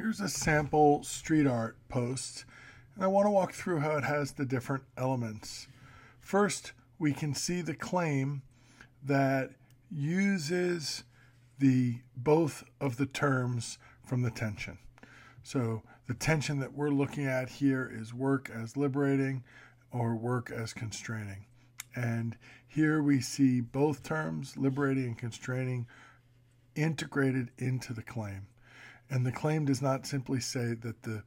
Here's a sample street art post, and I want to walk through how it has the different elements. First, we can see the claim that uses both of the terms from the tension. So the tension that we're looking at here is work as liberating or work as constraining. And here we see both terms, liberating and constraining, integrated into the claim. And the claim does not simply say that the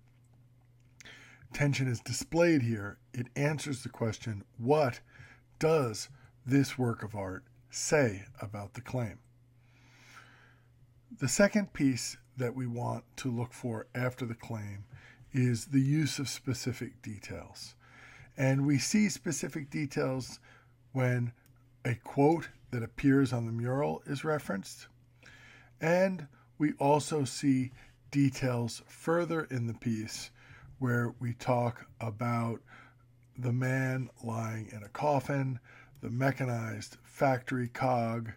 tension is displayed here. It answers the question, what does this work of art say about the claim? The second piece that we want to look for after the claim is the use of specific details. And we see specific details when a quote that appears on the mural is referenced. And we also see details further in the piece where we talk about the man lying in a coffin, the mechanized factory cog,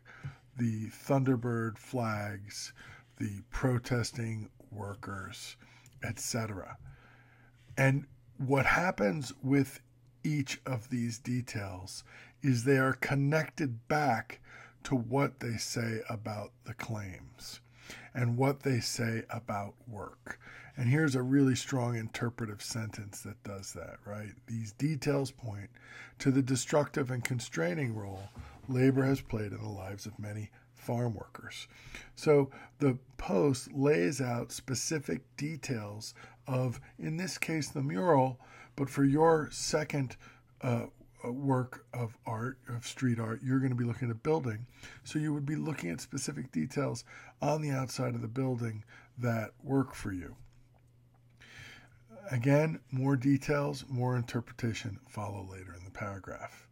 the Thunderbird flags, the protesting workers, etc. And what happens with each of these details is they are connected back to what they say about the claims and what they say about work. And here's a really strong interpretive sentence that does that, right? These details point to the destructive and constraining role labor has played in the lives of many farm workers. So the post lays out specific details of, in this case, the mural, but for your second work of art, of street art, you're going to be looking at a building. So you would be looking at specific details on the outside of the building that work for you. Again, more details, more interpretation follow later in the paragraph.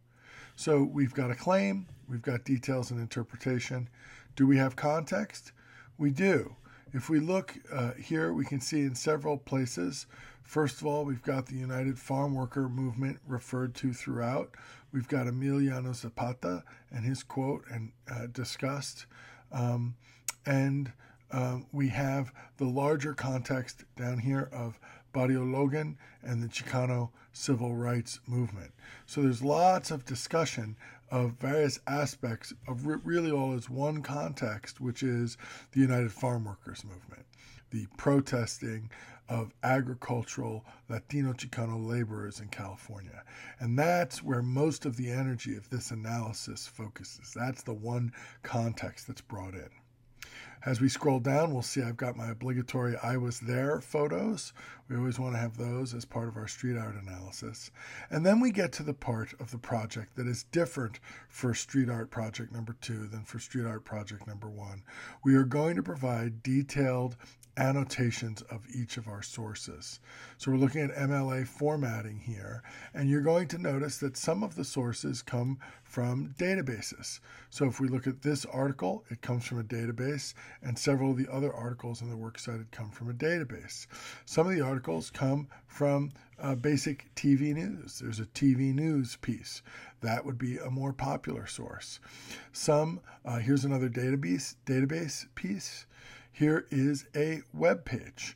So we've got a claim, we've got details and interpretation. Do we have context? We do. If we look here, we can see in several places. First of all, we've got the United Farm Worker Movement referred to throughout. We've got Emiliano Zapata and his quote and discussed. We have the larger context down here of Barrio Logan and the Chicano civil rights movement. So there's lots of discussion of various aspects of really all is one context, which is the United Farm Workers Movement, the protesting of agricultural Latino Chicano laborers in California. And that's where most of the energy of this analysis focuses. That's the one context that's brought in. As we scroll down, we'll see I've got my obligatory I was there photos. We always want to have those as part of our street art analysis. And then we get to the part of the project that is different for street art project number 2 than for street art project number 1. We are going to provide detailed annotations of each of our sources. So we're looking at MLA formatting here, and you're going to notice that some of the sources come from databases. So if we look at this article, it comes from a database, and several of the other articles in the works cited come from a database. Some of the articles come from basic TV news. There's a TV news piece. That would be a more popular source. Here's another database piece. Here is a web page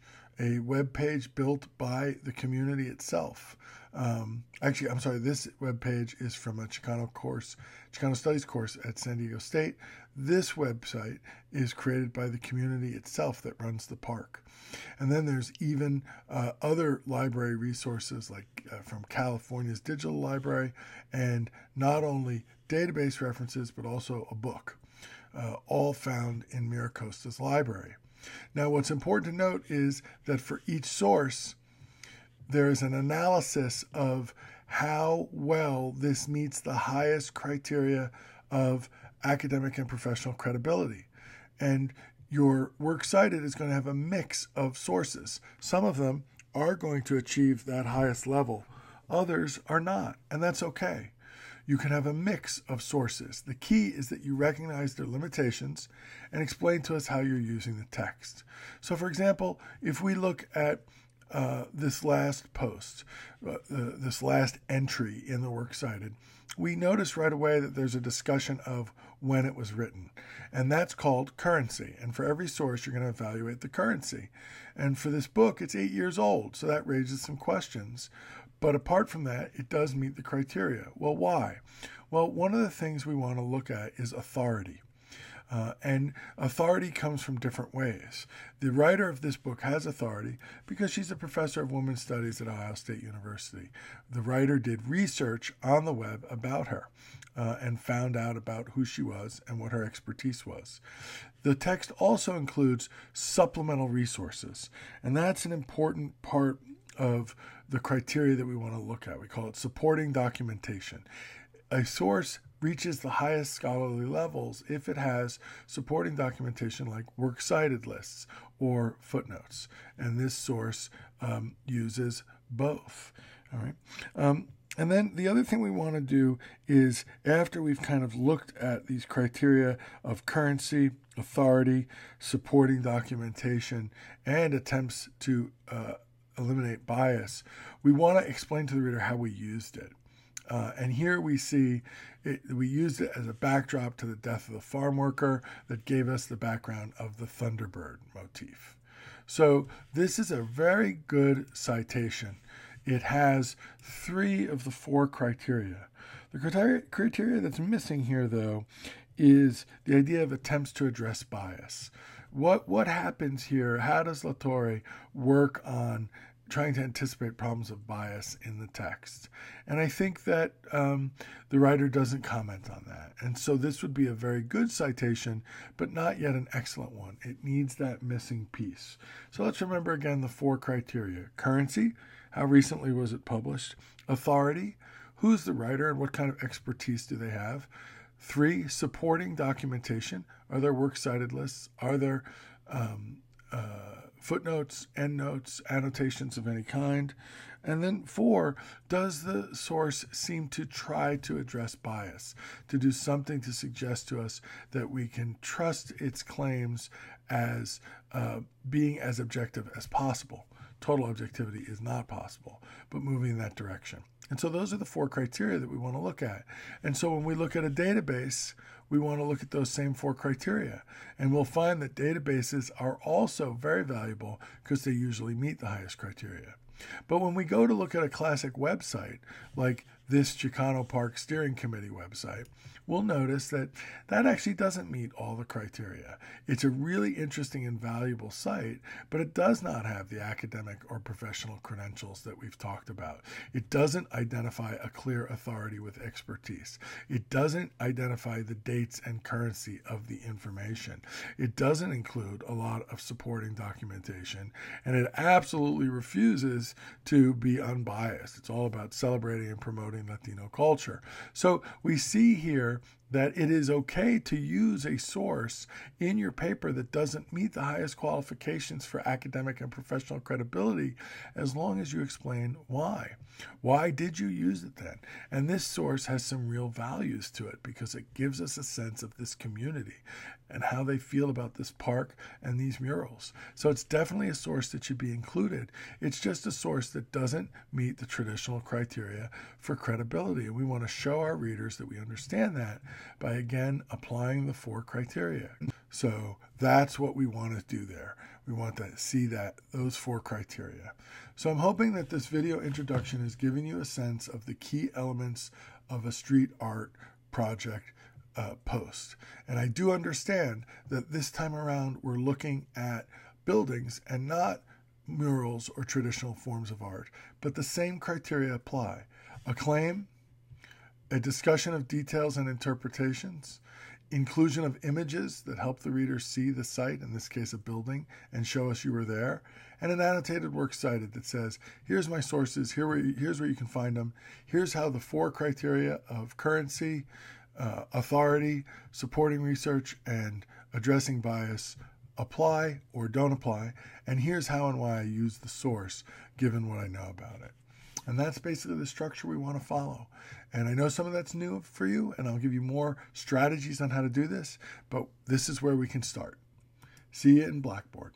built by the community itself. This web page is from a Chicano Studies course at San Diego State. This website is created by the community itself that runs the park. And then there's even other library resources like from California's Digital Library, and not only database references, but also a book. All found in MiraCosta's library. Now, what's important to note is that for each source, there is an analysis of how well this meets the highest criteria of academic and professional credibility. And your works cited is going to have a mix of sources. Some of them are going to achieve that highest level. Others are not, and that's okay. You can have a mix of sources. The key is that you recognize their limitations and explain to us how you're using the text. So, for example, if we look at this last post, this last entry in the Works Cited, we notice right away that there's a discussion of when it was written, and that's called currency. And for every source, you're going to evaluate the currency. And for this book, it's 8 years old, so that raises some questions. But apart from that, it does meet the criteria. Well, why? Well, one of the things we want to look at is authority. And authority comes from different ways. The writer of this book has authority because she's a professor of women's studies at Ohio State University. The writer did research on the web about her and found out about who she was and what her expertise was. The text also includes supplemental resources, and that's an important part of the criteria that we want to look at. We call it supporting documentation. A source reaches the highest scholarly levels if it has supporting documentation like works cited lists or footnotes. And this source uses both. All right. And then the other thing we want to do is, after we've kind of looked at these criteria of currency, authority, supporting documentation, and attempts to eliminate bias, we want to explain to the reader how we used it. And here we see we used it as a backdrop to the death of the farm worker that gave us the background of the Thunderbird motif. So this is a very good citation. It has 3 of the 4 criteria. The criteria that's missing here, though, is the idea of attempts to address bias. What happens here? How does Latorre work on trying to anticipate problems of bias in the text? And I think that the writer doesn't comment on that. And so this would be a very good citation, but not yet an excellent one. It needs that missing piece. So let's remember again the 4 criteria. Currency, how recently was it published? Authority, who's the writer and what kind of expertise do they have? 3, supporting documentation. Are there works cited lists? Are there footnotes, endnotes, annotations of any kind? And then 4, does the source seem to try to address bias, to do something to suggest to us that we can trust its claims as being as objective as possible? Total objectivity is not possible, but moving in that direction. And so those are the 4 criteria that we want to look at. And so when we look at a database, we want to look at those same 4 criteria. And we'll find that databases are also very valuable because they usually meet the highest criteria. But when we go to look at a classic website, like this Chicano Park Steering Committee website, we'll notice that that actually doesn't meet all the criteria. It's a really interesting and valuable site, but it does not have the academic or professional credentials that we've talked about. It doesn't identify a clear authority with expertise. It doesn't identify the dates and currency of the information. It doesn't include a lot of supporting documentation, and it absolutely refuses to be unbiased. It's all about celebrating and promoting Latino culture. So we see here that it is okay to use a source in your paper that doesn't meet the highest qualifications for academic and professional credibility, as long as you explain why. Why did you use it then? And this source has some real values to it because it gives us a sense of this community and how they feel about this park and these murals. So it's definitely a source that should be included. It's just a source that doesn't meet the traditional criteria for credibility. And we want to show our readers that we understand that by, again, applying the 4 criteria. So that's what we want to do there. We want to see that those 4 criteria. So I'm hoping that this video introduction has given you a sense of the key elements of a street art project post. And I do understand that this time around we're looking at buildings and not murals or traditional forms of art, but the same criteria apply. A claim, a discussion of details and interpretations, inclusion of images that help the reader see the site, in this case a building, and show us you were there, and an annotated works cited that says, here's my sources, here's where you can find them, here's how the 4 criteria of currency, authority, supporting research, and addressing bias apply or don't apply, and here's how and why I use the source given what I know about it. And that's basically the structure we want to follow. And I know some of that's new for you, and I'll give you more strategies on how to do this, but this is where we can start. See you in Blackboard.